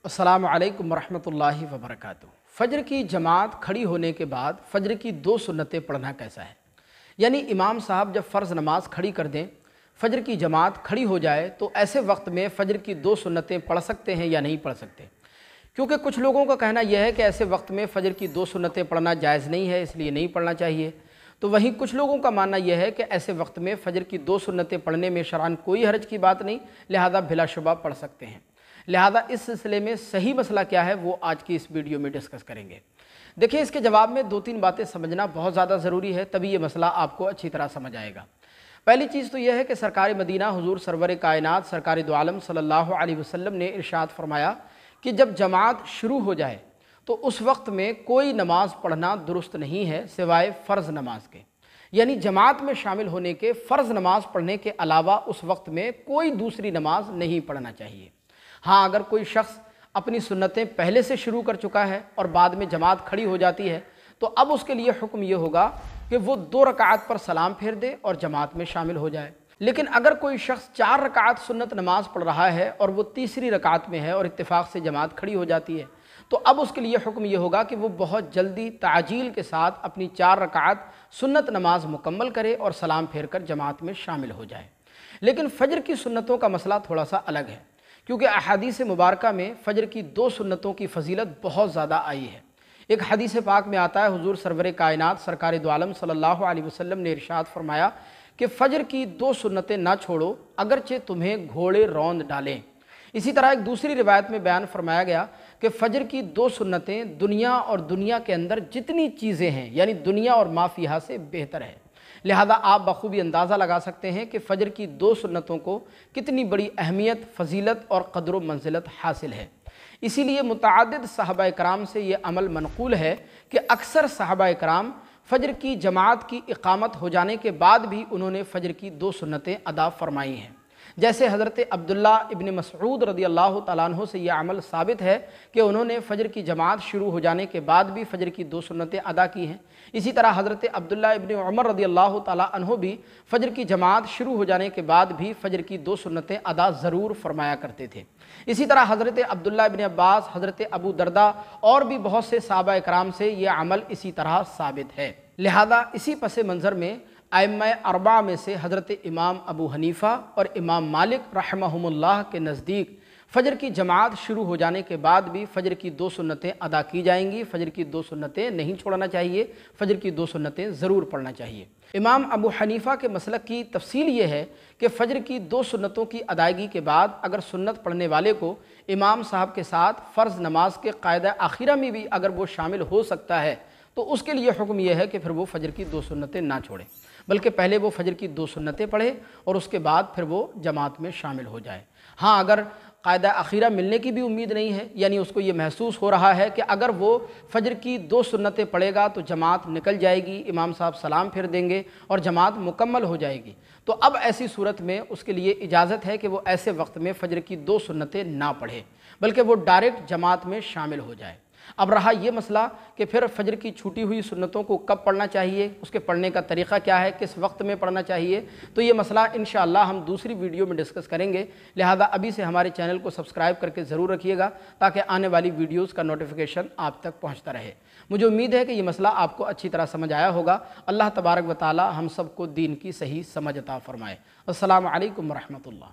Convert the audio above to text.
अस्सलामु अलैकुम वरहमतुल्लाहि वबरकातुहू। फ़जर की जमात खड़ी होने के बाद फ़जर की दो सुन्नतें पढ़ना कैसा है। यानी इमाम साहब जब फ़र्ज़ नमाज खड़ी कर दें, फ़जर की जमात खड़ी हो जाए तो ऐसे वक्त में फ़जर की दो सुन्नतें पढ़ सकते हैं या नहीं पढ़ सकते। क्योंकि कुछ लोगों का कहना यह है कि ऐसे वक्त में फ़जर की दो सुन्नतें पढ़ना जायज़ नहीं है, इसलिए नहीं पढ़ना चाहिए। तो वहीं कुछ लोगों का मानना यह है कि ऐसे वक्त में फ़जर की दो सुन्नतें पढ़ने में शरअन कोई हर्ज की बात नहीं, लिहाजा बिलाशुबा पढ़ सकते हैं। लिहाजा इस सिलसिले में सही मसला क्या है वो आज की इस वीडियो में डिस्कस करेंगे। देखिए, इसके जवाब में दो तीन बातें समझना बहुत ज़्यादा ज़रूरी है, तभी ये मसला आपको अच्छी तरह समझ आएगा। पहली चीज़ तो यह है कि सरकार मदीना हुजूर सरवर कायनात सरकार दो आलम सल्लल्लाहु अलैहि वसल्लम ने इरशाद फरमाया कि जब जमात शुरू हो जाए तो उस वक्त में कोई नमाज पढ़ना दुरुस्त नहीं है सिवाय फ़र्ज़ नमाज के। यानी जमात में शामिल होने के फ़र्ज़ नमाज पढ़ने के अलावा उस वक्त में कोई दूसरी नमाज नहीं पढ़ना चाहिए। हाँ, अगर कोई शख्स अपनी सुन्नतें पहले से शुरू कर चुका है और बाद में जमात खड़ी हो जाती है तो अब उसके लिए हुक्म ये होगा कि वो 2 रकात पर सलाम फेर दे और जमात में शामिल हो जाए। लेकिन अगर कोई शख्स 4 रकात सुन्नत नमाज पढ़ रहा है और वो तीसरी रकात में है और इत्तेफाक से जमात खड़ी हो जाती है तो अब उसके लिए हुक्म ये होगा कि वो बहुत जल्दी ताजील के साथ अपनी 4 रकात सुन्नत नमाज मुकम्मल करे और सलाम फेर कर जमात में शामिल हो जाए। लेकिन फ़जर की सुन्नतों का मसला थोड़ा सा अलग है, क्योंकि अहादीस मुबारका में फ़जर की दो सुन्नतों की फजीलत बहुत ज़्यादा आई है। एक हदीस पाक में आता है, हुजूर सरवर कायनात सरकार दो आलम सल्लल्लाहु अलैहि वसल्लम ने इरशाद फरमाया कि फ़जर की दो सुन्नतें ना छोड़ो अगरचे तुम्हें घोड़े रौंद डालें। इसी तरह एक दूसरी रिवायत में बयान फरमाया गया कि फ़जर की दो सुन्नतें दुनिया और दुनिया के अंदर जितनी चीज़ें हैं यानी दुनिया और माफ़िया से बेहतर है। लिहाजा आप बखूबी अंदाज़ा लगा सकते हैं कि फ़जर की दो सुन्नतों को कितनी बड़ी अहमियत, फ़जीलत और क़द्र मंजिलत हासिल है। इसीलिए मुतअद्दिद सहाबा कराम से ये अमल मनक़ूल है कि अक्सर सहाबा कराम फ़जर की जमात की इक़ामत हो जाने के बाद भी उन्होंने फ़जर की दो सुन्नतें अदा फ़रमाई हैं। जैसे हज़रत अब्दुल्ला इब्न मसऊद रज़ियल्लाहु तआला अन्हु से यह अमल साबित है कि उन्होंने फ़जर की जमात शुरू हो जाने के बाद भी फ़जर की दो सुन्नतें अदा की हैं। इसी तरह हज़रत अब्दुल्ला इब्न उमर रज़ियल्लाहु तआला अन्हु भी फ़जर की जमात शुरू हो जाने के बाद भी फ़जर की दो सुन्नतें अदा ज़रूर फरमाया करते थे। इसी तरह हज़रत अब्दुल्ला इब्न अब्बास, हज़रत अबू दरदा और भी बहुत से सहाबा कराम से यह अमल इसी तरह साबित है। लिहाजा इसी पस मंज़र में आइम्मा अरबा में से हज़रत इमाम अबू हनीफ़ा और इमाम मालिक रहमहुमुल्लाह के नज़दीक फ़जर की जमात शुरू हो जाने के बाद भी फ़जर की दो सुन्नतें अदा की जाएंगी। फ़जर की दो सुन्नतें नहीं छोड़ना चाहिए, फ़जर की दो सुन्नतें ज़रूर पढ़ना चाहिए। इमाम अबू हनीफ़ा के मसलक की तफसील ये है कि फ़जर की दो सुन्नतों की अदायगी के बाद अगर सुन्नत पढ़ने वाले को इमाम साहब के साथ फ़र्ज़ नमाज के कायदा आखिरा में भी अगर वो शामिल हो सकता है तो उसके लिए हुक्म यह है कि फिर वो फ़जर की दो सुन्नतें ना छोड़े, बल्कि पहले वो फ़जर की दो सुन्नतें पढ़े और उसके बाद फिर वो जमात में शामिल हो जाए। हाँ, अगर कायदा आखिरा मिलने की भी उम्मीद नहीं है, यानी उसको ये महसूस हो रहा है कि अगर वो फ़जर की दो सुन्नतें पढ़ेगा तो जमात निकल जाएगी, इमाम साहब सलाम फिर देंगे और जमात मुकम्मल हो जाएगी, तो अब ऐसी सूरत में उसके लिए इजाज़त है कि वो ऐसे वक्त में फ़जर की दो सुन्नतें ना पढ़े, बल्कि वो डायरेक्ट जमात में शामिल हो जाए। अब रहा ये मसला कि फिर फ़जर की छूटी हुई सुन्नतों को कब पढ़ना चाहिए, उसके पढ़ने का तरीक़ा क्या है, किस वक्त में पढ़ना चाहिए, तो ये मसला इंशाअल्लाह हम दूसरी वीडियो में डिस्कस करेंगे। लिहाजा अभी से हमारे चैनल को सब्सक्राइब करके ज़रूर रखिएगा ताकि आने वाली वीडियोज़ का नोटिफिकेशन आप तक पहुँचता रहे। मुझे उम्मीद है कि ये मसला आपको अच्छी तरह समझ आया होगा। अल्लाह तबारक व तआला हम सबको दीन की सही समझ अता फ़रमाए। अस्सलामु अलैकुम व रहमतुल्लाह।